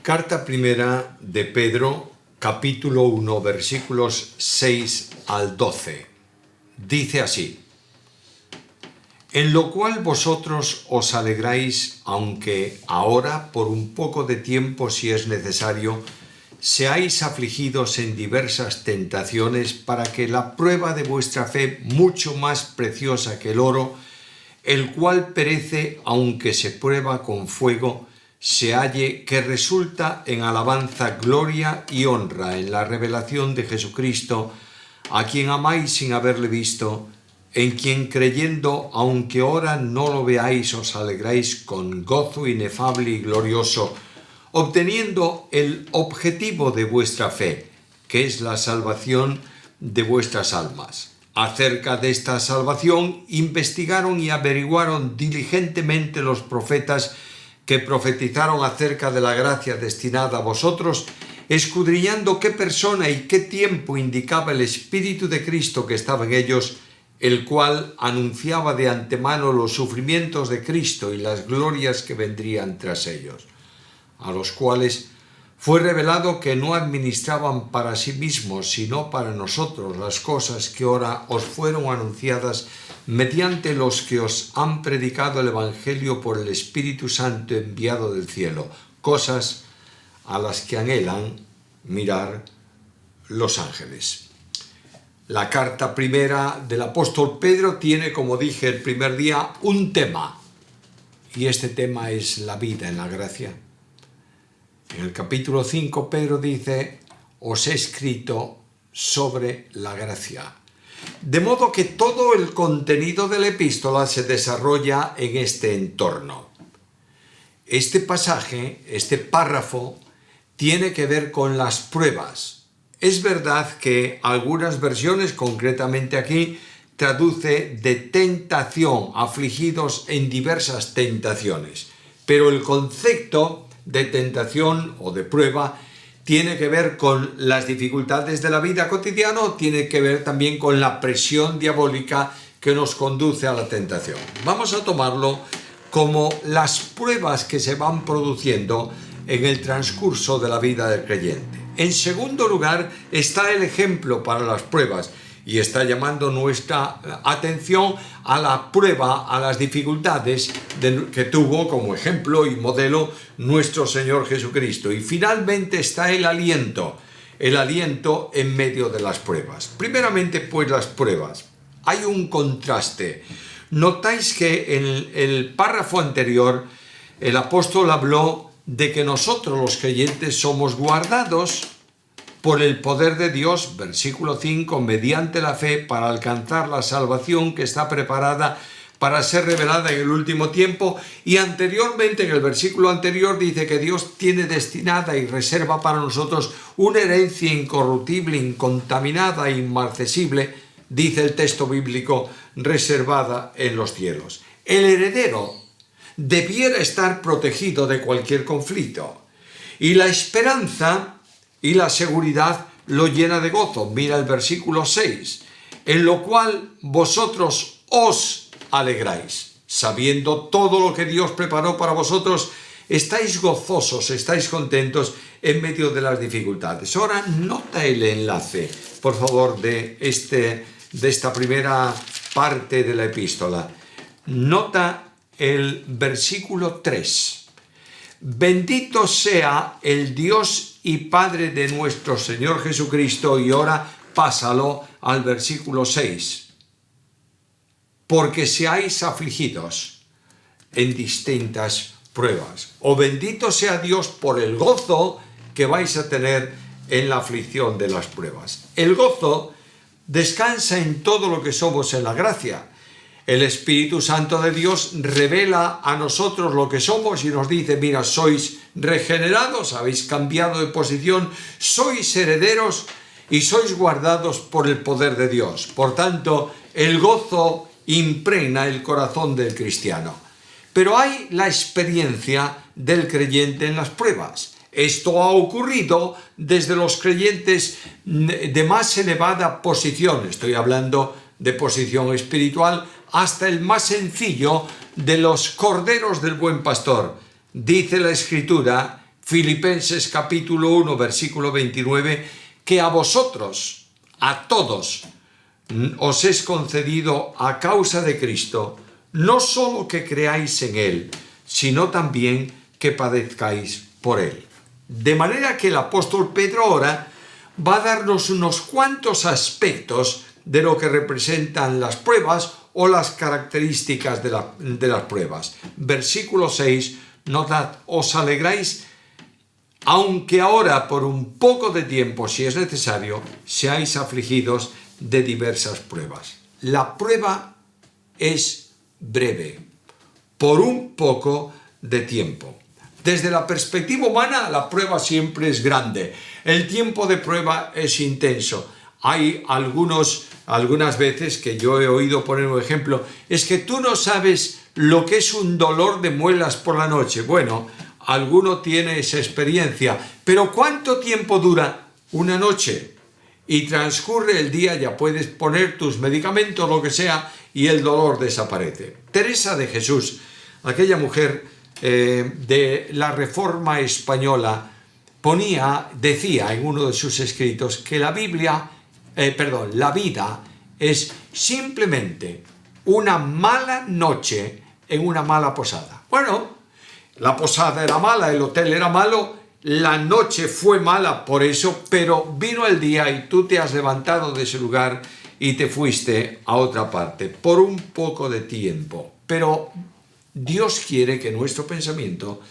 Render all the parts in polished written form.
Carta primera de Pedro, capítulo 1, versículos 6 al 12. Dice así: en lo cual vosotros os alegráis, aunque ahora, por un poco de tiempo, si es necesario, seáis afligidos en diversas tentaciones, para que la prueba de vuestra fe, mucho más preciosa que el oro, el cual perece aunque se prueba con fuego, se halle que resulta en alabanza, gloria y honra en la revelación de Jesucristo, a quien amáis sin haberle visto, en quien creyendo, aunque ahora no lo veáis, os alegráis con gozo inefable y glorioso, obteniendo el objetivo de vuestra fe, que es la salvación de vuestras almas. Acerca de esta salvación investigaron y averiguaron diligentemente los profetas que profetizaron acerca de la gracia destinada a vosotros, escudriñando qué persona y qué tiempo indicaba el Espíritu de Cristo que estaba en ellos, el cual anunciaba de antemano los sufrimientos de Cristo y las glorias que vendrían tras ellos, a los cuales fue revelado que no administraban para sí mismos, sino para nosotros las cosas que ahora os fueron anunciadas mediante los que os han predicado el Evangelio por el Espíritu Santo enviado del cielo, cosas a las que anhelan mirar los ángeles. La carta primera del apóstol Pedro tiene, como dije el primer día, un tema, y este tema es la vida en la gracia. En el capítulo 5 Pedro dice: os he escrito sobre la gracia. De modo que todo el contenido de la epístola se desarrolla en este entorno. Este pasaje, este párrafo, tiene que ver con las pruebas. Es verdad que algunas versiones, concretamente aquí, traduce de tentación, afligidos en diversas tentaciones. Pero el concepto de tentación o de prueba tiene que ver con las dificultades de la vida cotidiana, tiene que ver también con la presión diabólica que nos conduce a la tentación. Vamos a tomarlo como las pruebas que se van produciendo en el transcurso de la vida del creyente. En segundo lugar está el ejemplo para las pruebas, y está llamando nuestra atención a la prueba, a las dificultades que tuvo como ejemplo y modelo nuestro Señor Jesucristo. Y finalmente está el aliento en medio de las pruebas. Primeramente, pues, las pruebas. Hay un contraste. Notáis que en el párrafo anterior el apóstol habló de que nosotros los creyentes somos guardados por el poder de Dios, versículo 5, mediante la fe para alcanzar la salvación que está preparada para ser revelada en el último tiempo. Y anteriormente, en el versículo anterior, dice que Dios tiene destinada y reserva para nosotros una herencia incorruptible, incontaminada e inmarcesible, dice el texto bíblico, reservada en los cielos. El heredero debiera estar protegido de cualquier conflicto, y la esperanza y la seguridad lo llena de gozo. Mira el versículo 6, en lo cual vosotros os alegráis, sabiendo todo lo que Dios preparó para vosotros, estáis gozosos, estáis contentos en medio de las dificultades. Ahora nota el enlace, por favor, de esta primera parte de la epístola. Nota el versículo 3. Bendito sea el Dios y Padre de nuestro Señor Jesucristo, y ahora pásalo al versículo 6. Porque seáis afligidos en distintas pruebas. O bendito sea Dios por el gozo que vais a tener en la aflicción de las pruebas. El gozo descansa en todo lo que somos en la gracia. El Espíritu Santo de Dios revela a nosotros lo que somos y nos dice: mira, sois regenerados, habéis cambiado de posición, sois herederos y sois guardados por el poder de Dios. Por tanto, el gozo impregna el corazón del cristiano. Pero hay la experiencia del creyente en las pruebas. Esto ha ocurrido desde los creyentes de más elevada posición, estoy hablando de posición espiritual, hasta el más sencillo de los corderos del buen pastor. Dice la Escritura, Filipenses capítulo 1, versículo 29, que a vosotros, a todos, os es concedido a causa de Cristo, no solo que creáis en Él, sino también que padezcáis por Él. De manera que el apóstol Pedro ahora va a darnos unos cuantos aspectos de lo que representan las pruebas o las características de las pruebas. Versículo 6, notad, os alegráis, aunque ahora por un poco de tiempo, si es necesario, seáis afligidos de diversas pruebas. La prueba es breve, por un poco de tiempo. Desde la perspectiva humana, la prueba siempre es grande. El tiempo de prueba es intenso. Hay algunas veces que yo he oído poner un ejemplo, es que tú no sabes lo que es un dolor de muelas por la noche. Bueno, alguno tiene esa experiencia, pero ¿cuánto tiempo dura una noche? Y transcurre el día, ya puedes poner tus medicamentos, lo que sea, y el dolor desaparece. Teresa de Jesús, aquella mujer de la Reforma Española, decía en uno de sus escritos que la vida es simplemente una mala noche en una mala posada. Bueno, la posada era mala, el hotel era malo, la noche fue mala por eso, pero vino el día y tú te has levantado de ese lugar y te fuiste a otra parte por un poco de tiempo. Pero Dios quiere que nuestro pensamiento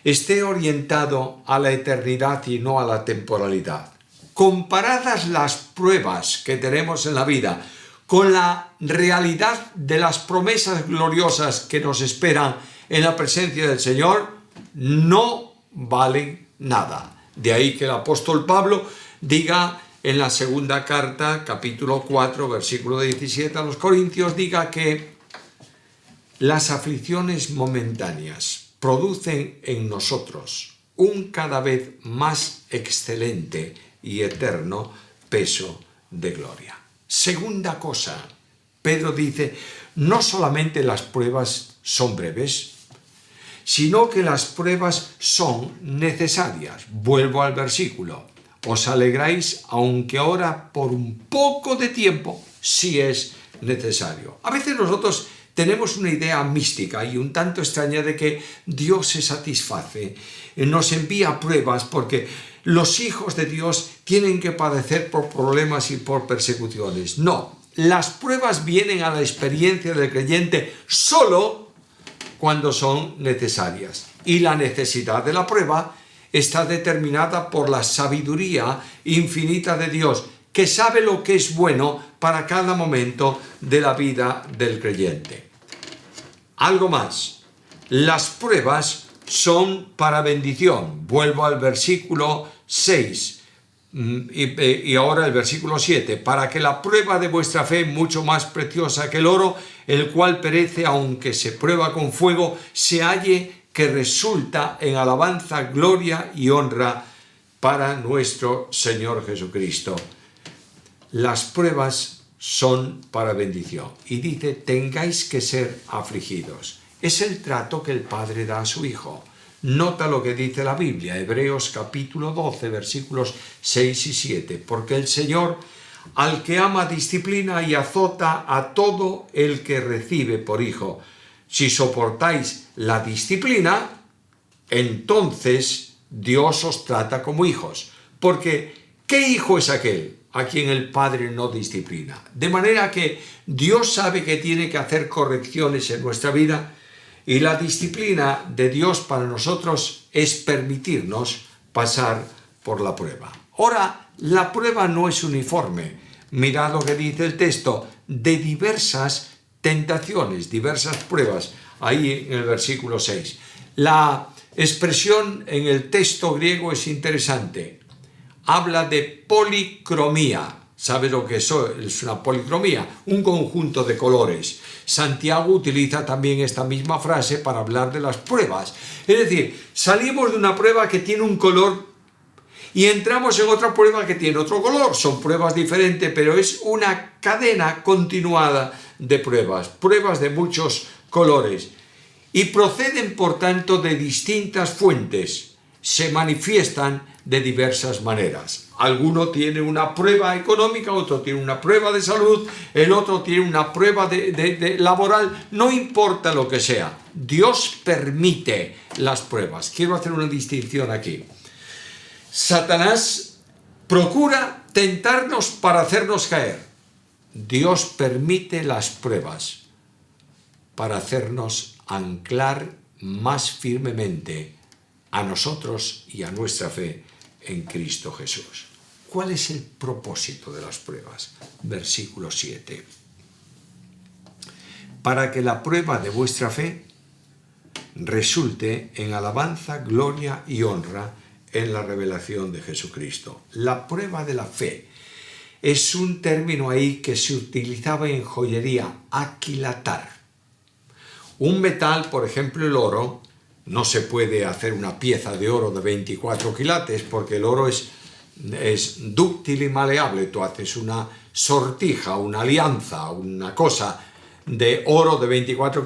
esté orientado a la eternidad y no a la temporalidad. Comparadas las pruebas que tenemos en la vida con la realidad de las promesas gloriosas que nos esperan en la presencia del Señor, no valen nada. De ahí que el apóstol Pablo diga en la segunda carta, capítulo 4, versículo 17 a los Corintios, diga que las aflicciones momentáneas producen en nosotros un cada vez más excelente y eterno peso de gloria. Segunda cosa, Pedro dice, no solamente las pruebas son breves, sino que las pruebas son necesarias. Vuelvo al versículo. Os alegráis, aunque ahora por un poco de tiempo, si es necesario. A veces nosotros tenemos una idea mística y un tanto extraña de que Dios se satisface, nos envía pruebas porque los hijos de Dios tienen que padecer por problemas y por persecuciones. No, las pruebas vienen a la experiencia del creyente solo cuando son necesarias. Y la necesidad de la prueba está determinada por la sabiduría infinita de Dios, que sabe lo que es bueno para cada momento de la vida del creyente. Algo más, las pruebas son para bendición. Vuelvo al versículo 6 y ahora el versículo 7. Para que la prueba de vuestra fe, mucho más preciosa que el oro, el cual perece aunque se prueba con fuego, se halle que resulta en alabanza, gloria y honra para nuestro Señor Jesucristo. Las pruebas son para bendición. Y dice, tengáis que ser afligidos. Es el trato que el Padre da a su Hijo. Nota lo que dice la Biblia, Hebreos capítulo 12, versículos 6 y 7. Porque el Señor, al que ama, disciplina y azota a todo el que recibe por hijo. Si soportáis la disciplina, entonces Dios os trata como hijos. Porque, ¿qué hijo es aquel a quien el Padre no disciplina? De manera que Dios sabe que tiene que hacer correcciones en nuestra vida y la disciplina de Dios para nosotros es permitirnos pasar por la prueba. Ahora, la prueba no es uniforme. Mirad lo que dice el texto, de diversas tentaciones, diversas pruebas, ahí en el versículo 6. La expresión en el texto griego es interesante. Habla de policromía. ¿Sabe lo que es una policromía? Un conjunto de colores. Santiago utiliza también esta misma frase para hablar de las pruebas. Es decir, salimos de una prueba que tiene un color y entramos en otra prueba que tiene otro color. Son pruebas diferentes, pero es una cadena continuada de pruebas de muchos colores. Y proceden, por tanto, de distintas fuentes. se manifiestan de diversas maneras. Alguno tiene una prueba económica, otro tiene una prueba de salud, el otro tiene una prueba de laboral. No importa lo que sea, Dios permite las pruebas. Quiero hacer una distinción aquí. Satanás procura tentarnos para hacernos caer. Dios permite las pruebas para hacernos anclar más firmemente a nosotros y a nuestra fe en Cristo Jesús. ¿Cuál es el propósito de las pruebas? Versículo 7. Para que la prueba de vuestra fe resulte en alabanza, gloria y honra en la revelación de Jesucristo. La prueba de la fe es un término ahí que se utilizaba en joyería, aquilatar. Un metal, por ejemplo el oro, no se puede hacer una pieza de oro de 24 quilates porque el oro es dúctil y maleable. Tú haces una sortija, una alianza, una cosa de oro de 24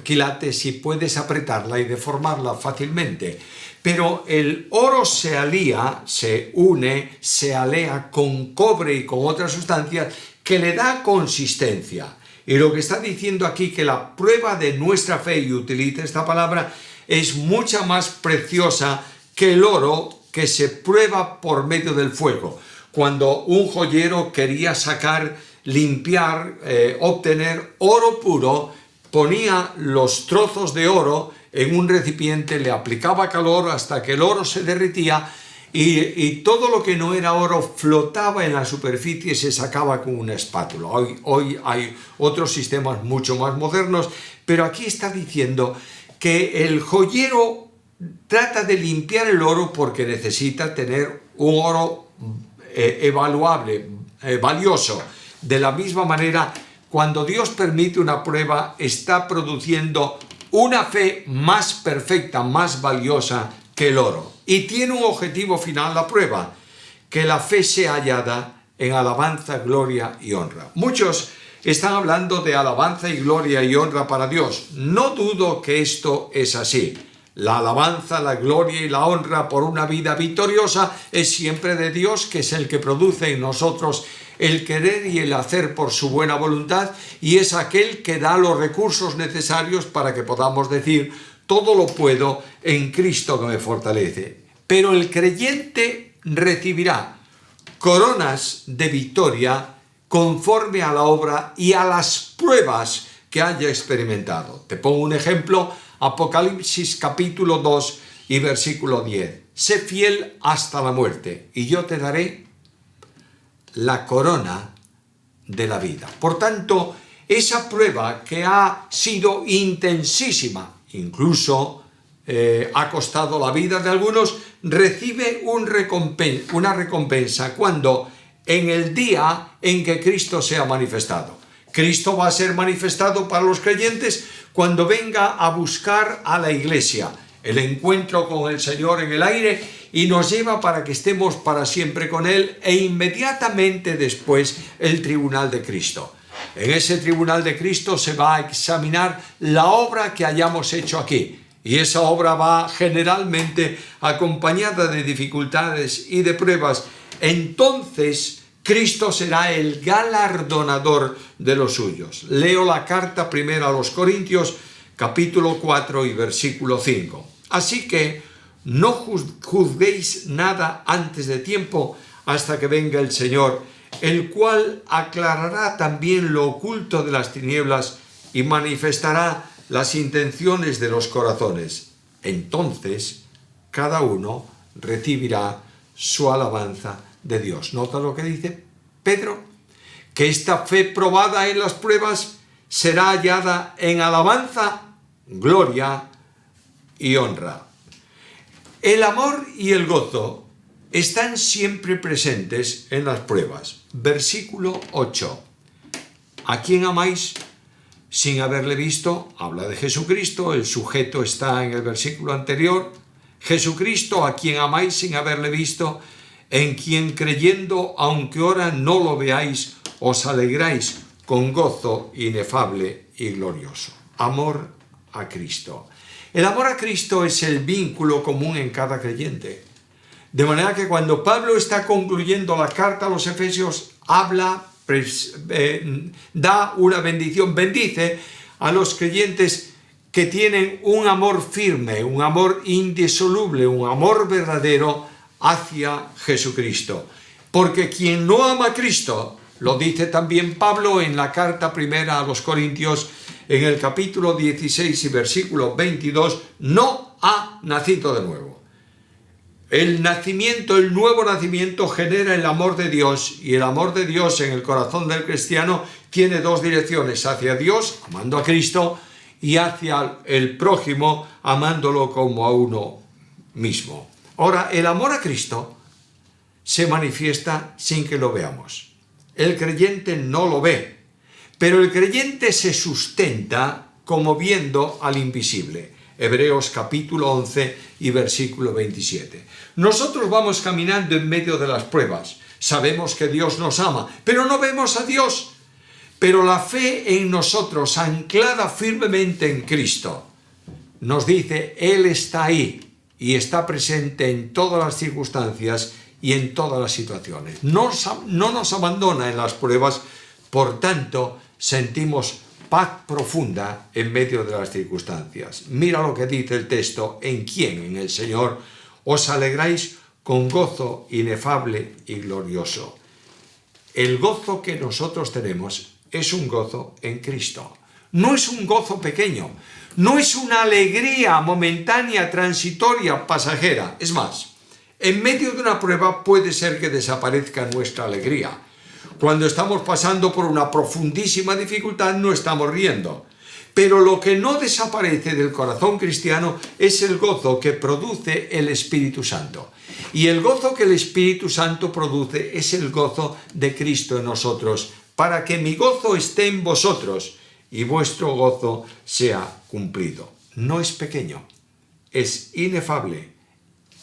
quilates y puedes apretarla y deformarla fácilmente. Pero el oro se alía, se une, se alea con cobre y con otras sustancias que le da consistencia. Y lo que está diciendo aquí que la prueba de nuestra fe, y utiliza esta palabra, es mucha más preciosa que el oro que se prueba por medio del fuego. Cuando un joyero quería limpiar, obtener oro puro, ponía los trozos de oro en un recipiente, le aplicaba calor hasta que el oro se derretía y todo lo que no era oro flotaba en la superficie y se sacaba con una espátula. Hoy hay otros sistemas mucho más modernos, pero aquí está diciendo que el joyero trata de limpiar el oro porque necesita tener un oro evaluable, valioso. De la misma manera, cuando Dios permite una prueba, está produciendo una fe más perfecta, más valiosa que el oro. Y tiene un objetivo final la prueba, que la fe sea hallada en alabanza, gloria y honra. Muchos están hablando de alabanza y gloria y honra para Dios. No dudo que esto es así. La alabanza, la gloria y la honra por una vida victoriosa es siempre de Dios, que es el que produce en nosotros el querer y el hacer por su buena voluntad, y es aquel que da los recursos necesarios para que podamos decir: todo lo puedo en Cristo que me fortalece. Pero el creyente recibirá coronas de victoria conforme a la obra y a las pruebas que haya experimentado. Te pongo un ejemplo: Apocalipsis capítulo 2 y versículo 10. Sé fiel hasta la muerte y yo te daré la corona de la vida. Por tanto, esa prueba que ha sido intensísima, incluso ha costado la vida de algunos, recibe una recompensa cuando en el día en que Cristo sea manifestado. Cristo va a ser manifestado para los creyentes cuando venga a buscar a la iglesia, el encuentro con el Señor en el aire, y nos lleva para que estemos para siempre con Él, e inmediatamente después el tribunal de Cristo. En ese tribunal de Cristo se va a examinar la obra que hayamos hecho aquí, y esa obra va generalmente acompañada de dificultades y de pruebas. Entonces Cristo será el galardonador de los suyos. Leo la carta primera a los Corintios, capítulo 4 y versículo 5. Así que no juzguéis nada antes de tiempo hasta que venga el Señor, el cual aclarará también lo oculto de las tinieblas y manifestará las intenciones de los corazones. Entonces cada uno recibirá su alabanza de Dios. ¿Nota lo que dice Pedro? Que esta fe probada en las pruebas será hallada en alabanza, gloria y honra. El amor y el gozo están siempre presentes en las pruebas. Versículo 8. ¿A quién amáis sin haberle visto? Habla de Jesucristo, el sujeto está en el versículo anterior. Jesucristo, a quien amáis sin haberle visto, en quien creyendo, aunque ahora no lo veáis, os alegráis con gozo inefable y glorioso. Amor a Cristo. El amor a Cristo es el vínculo común en cada creyente. De manera que cuando Pablo está concluyendo la carta a los Efesios, da una bendición, bendice a los creyentes que tienen un amor firme, un amor indisoluble, un amor verdadero hacia Jesucristo. Porque quien no ama a Cristo, lo dice también Pablo en la carta primera a los Corintios, en el capítulo 16 y versículo 22, no ha nacido de nuevo. El nuevo nacimiento genera el amor de Dios, y el amor de Dios en el corazón del cristiano tiene dos direcciones: hacia Dios, amando a Cristo, y hacia el prójimo, amándolo como a uno mismo. Ahora, el amor a Cristo se manifiesta sin que lo veamos. El creyente no lo ve, pero el creyente se sustenta como viendo al invisible. Hebreos capítulo 11 y versículo 27. Nosotros vamos caminando en medio de las pruebas. Sabemos que Dios nos ama, pero no vemos a Dios. Pero la fe en nosotros, anclada firmemente en Cristo, nos dice: Él está ahí y está presente en todas las circunstancias y en todas las situaciones. No nos abandona en las pruebas, por tanto, sentimos paz profunda en medio de las circunstancias. Mira lo que dice el texto: ¿en quién? En el Señor os alegráis con gozo inefable y glorioso. El gozo que nosotros tenemos es un gozo en Cristo. No es un gozo pequeño, no es una alegría momentánea, transitoria, pasajera. Es más, en medio de una prueba puede ser que desaparezca nuestra alegría. Cuando estamos pasando por una profundísima dificultad no estamos riendo. Pero lo que no desaparece del corazón cristiano es el gozo que produce el Espíritu Santo. Y el gozo que el Espíritu Santo produce es el gozo de Cristo en nosotros, para que mi gozo esté en vosotros y vuestro gozo sea cumplido. No es pequeño, es inefable.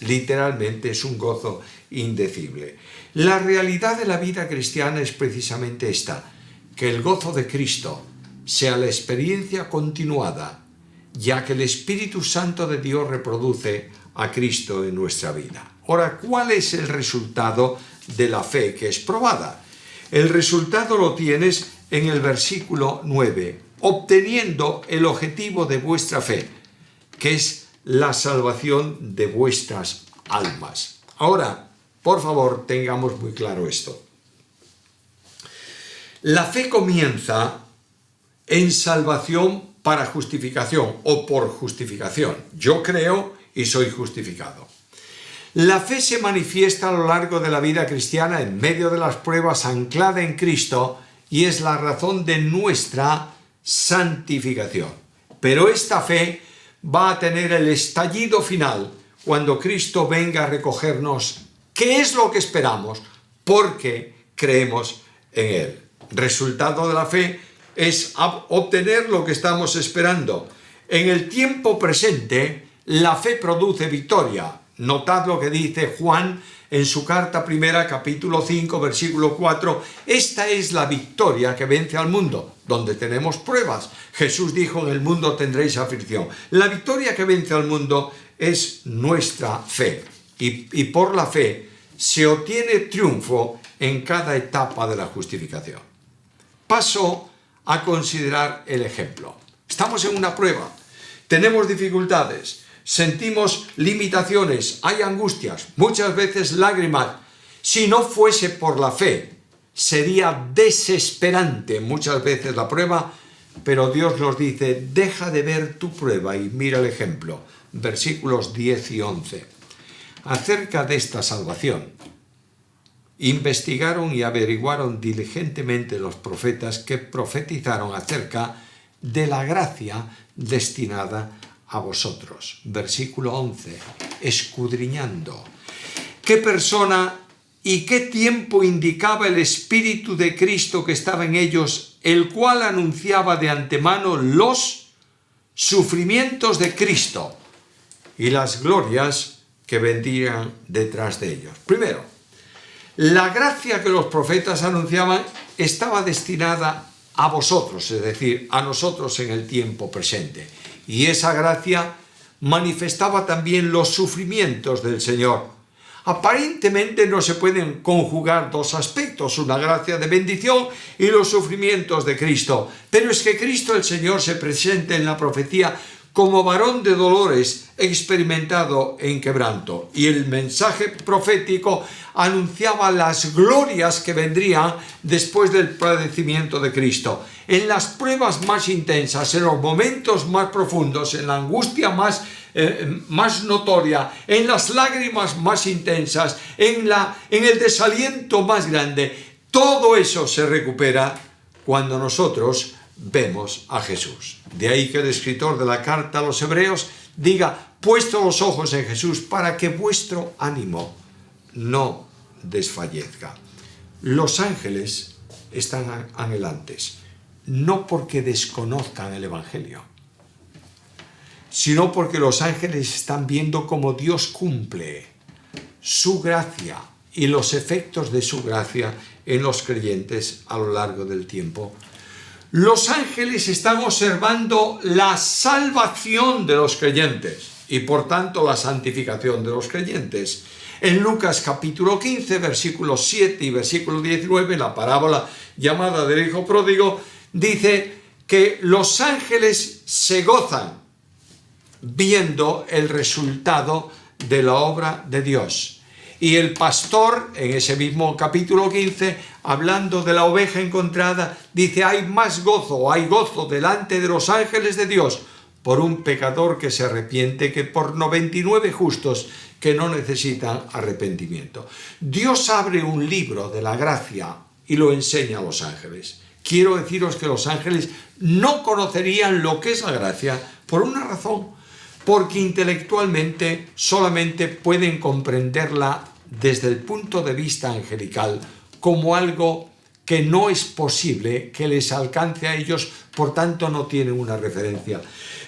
Literalmente es un gozo indecible. La realidad de la vida cristiana es precisamente esta: que el gozo de Cristo sea la experiencia continuada, ya que el Espíritu Santo de Dios reproduce a Cristo en nuestra vida. Ahora, ¿cuál es el resultado de la fe que es probada? El resultado lo tienes en el versículo 9, obteniendo el objetivo de vuestra fe, que es la salvación de vuestras almas. Ahora, por favor, tengamos muy claro esto. La fe comienza en salvación para justificación o por justificación. Yo creo y soy justificado. La fe se manifiesta a lo largo de la vida cristiana en medio de las pruebas, anclada en Cristo, y es la razón de nuestra santificación. Pero esta fe va a tener el estallido final cuando Cristo venga a recogernos. ¿Qué es lo que esperamos? Porque creemos en Él. Resultado de la fe es obtener lo que estamos esperando. En el tiempo presente, la fe produce victoria. Notad lo que dice Juan en su carta primera, capítulo 5, versículo 4. Esta es la victoria que vence al mundo, donde tenemos pruebas. Jesús dijo: en el mundo tendréis aflicción. La victoria que vence al mundo es nuestra fe. Y por la fe se obtiene triunfo en cada etapa de la justificación. Paso a considerar el ejemplo. Estamos en una prueba, tenemos dificultades, sentimos limitaciones, hay angustias, muchas veces lágrimas. Si no fuese por la fe, sería desesperante muchas veces la prueba, pero Dios nos dice: deja de ver tu prueba y mira el ejemplo. Versículos 10 y 11. Acerca de esta salvación, investigaron y averiguaron diligentemente los profetas que profetizaron acerca de la gracia destinada a vosotros. Versículo 11. Escudriñando. ¿Qué persona y qué tiempo indicaba el Espíritu de Cristo que estaba en ellos, el cual anunciaba de antemano los sufrimientos de Cristo y las glorias que vendrían detrás de ellos? Primero, la gracia que los profetas anunciaban estaba destinada a vosotros, es decir, a nosotros en el tiempo presente. Y esa gracia manifestaba también los sufrimientos del Señor. Aparentemente no se pueden conjugar dos aspectos, una gracia de bendición y los sufrimientos de Cristo. Pero es que Cristo el Señor se presenta en la profecía como varón de dolores, experimentado en quebranto. Y el mensaje profético anunciaba las glorias que vendrían después del padecimiento de Cristo. En las pruebas más intensas, en los momentos más profundos, en la angustia más notoria, en las lágrimas más intensas, en el desaliento más grande, todo eso se recupera cuando nosotros vemos a Jesús. De ahí que el escritor de la carta a los Hebreos diga: puesto los ojos en Jesús para que vuestro ánimo no desfallezca. Los ángeles están anhelantes, no porque desconozcan el Evangelio, sino porque los ángeles están viendo cómo Dios cumple su gracia y los efectos de su gracia en los creyentes a lo largo del tiempo. Los ángeles están observando la salvación de los creyentes y por tanto la santificación de los creyentes. En Lucas capítulo 15, versículos 7 y versículo 19, la parábola llamada del hijo pródigo, dice que los ángeles se gozan viendo el resultado de la obra de Dios. Y el pastor, en ese mismo capítulo 15, hablando de la oveja encontrada, dice: hay gozo delante de los ángeles de Dios por un pecador que se arrepiente que por 99 justos que no necesitan arrepentimiento. Dios abre un libro de la gracia y lo enseña a los ángeles. Quiero deciros que los ángeles no conocerían lo que es la gracia por una razón: porque intelectualmente solamente pueden comprenderla desde el punto de vista angelical como algo que no es posible que les alcance a ellos, por tanto no tienen una referencia.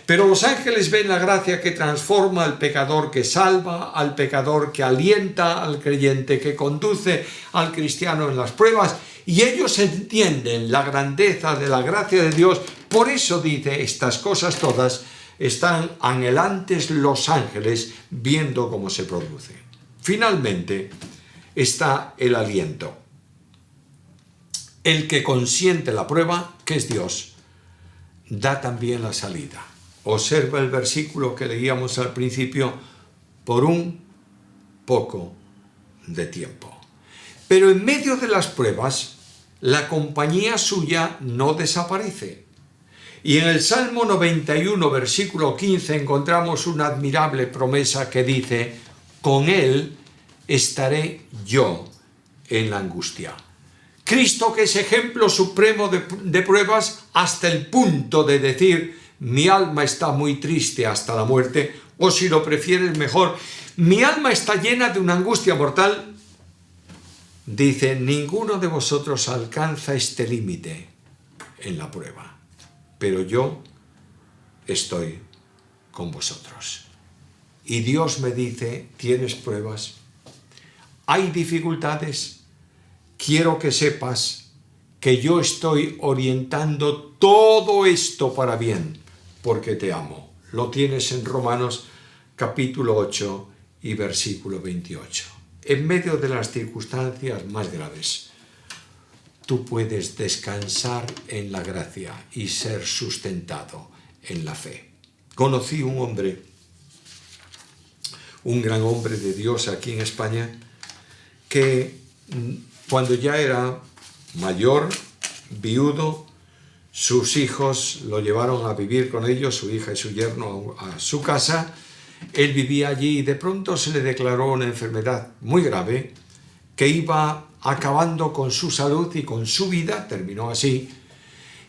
Pero los ángeles ven la gracia que transforma al pecador, que salva al pecador, que alienta al creyente, que conduce al cristiano en las pruebas, y ellos entienden la grandeza de la gracia de Dios. Por eso dice: estas cosas todas están anhelantes los ángeles viendo cómo se produce. Finalmente está el aliento. El que consiente la prueba, que es Dios, da también la salida. Observa el versículo que leíamos al principio: por un poco de tiempo. Pero en medio de las pruebas, la compañía suya no desaparece. Y en el Salmo 91, versículo 15, encontramos una admirable promesa que dice: con Él estaré yo en la angustia. Cristo, que es ejemplo supremo de pruebas, hasta el punto de decir: mi alma está muy triste hasta la muerte, o si lo prefieres mejor, mi alma está llena de una angustia mortal. Dice: ninguno de vosotros alcanza este límite en la prueba, pero yo estoy con vosotros. Y Dios me dice: ¿tienes pruebas? ¿Hay dificultades? Quiero que sepas que yo estoy orientando todo esto para bien, porque te amo. Lo tienes en Romanos capítulo 8 y versículo 28. En medio de las circunstancias más graves, tú puedes descansar en la gracia y ser sustentado en la fe. Conocí un hombre, un gran hombre de Dios aquí en España, que cuando ya era mayor, viudo, sus hijos lo llevaron a vivir con ellos, su hija y su yerno, a su casa. Él vivía allí y de pronto se le declaró una enfermedad muy grave que iba acabando con su salud y con su vida, terminó así,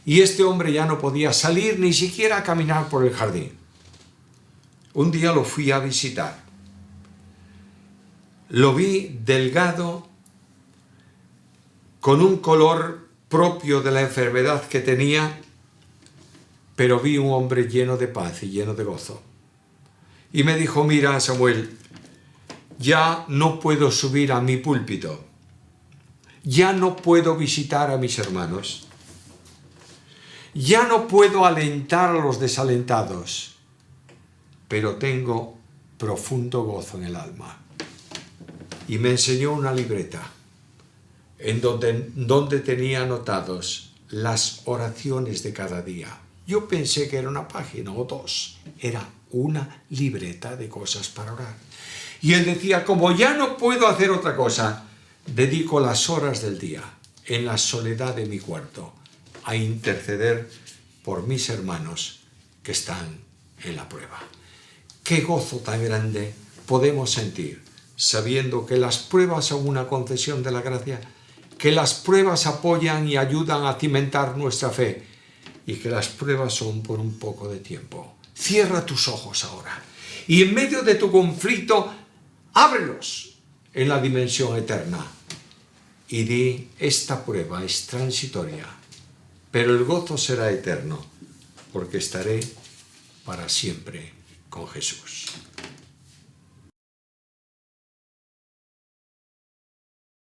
y este hombre ya no podía salir ni siquiera a caminar por el jardín. Un día lo fui a visitar. Lo vi delgado, con un color propio de la enfermedad que tenía, pero vi un hombre lleno de paz y lleno de gozo. Y me dijo: mira, Samuel, ya no puedo subir a mi púlpito, ya no puedo visitar a mis hermanos, ya no puedo alentar a los desalentados, pero tengo profundo gozo en el alma. Y me enseñó una libreta en donde tenía anotados las oraciones de cada día. Yo pensé que era una página o dos. Era una libreta de cosas para orar. Y él decía, como ya no puedo hacer otra cosa, dedico las horas del día en la soledad de mi cuarto a interceder por mis hermanos que están en la prueba. Qué gozo tan grande podemos sentir sabiendo que las pruebas son una concesión de la gracia, que las pruebas apoyan y ayudan a cimentar nuestra fe y que las pruebas son por un poco de tiempo. Cierra tus ojos ahora y en medio de tu conflicto, ábrelos en la dimensión eterna y di, esta prueba es transitoria, pero el gozo será eterno porque estaré para siempre con Jesús.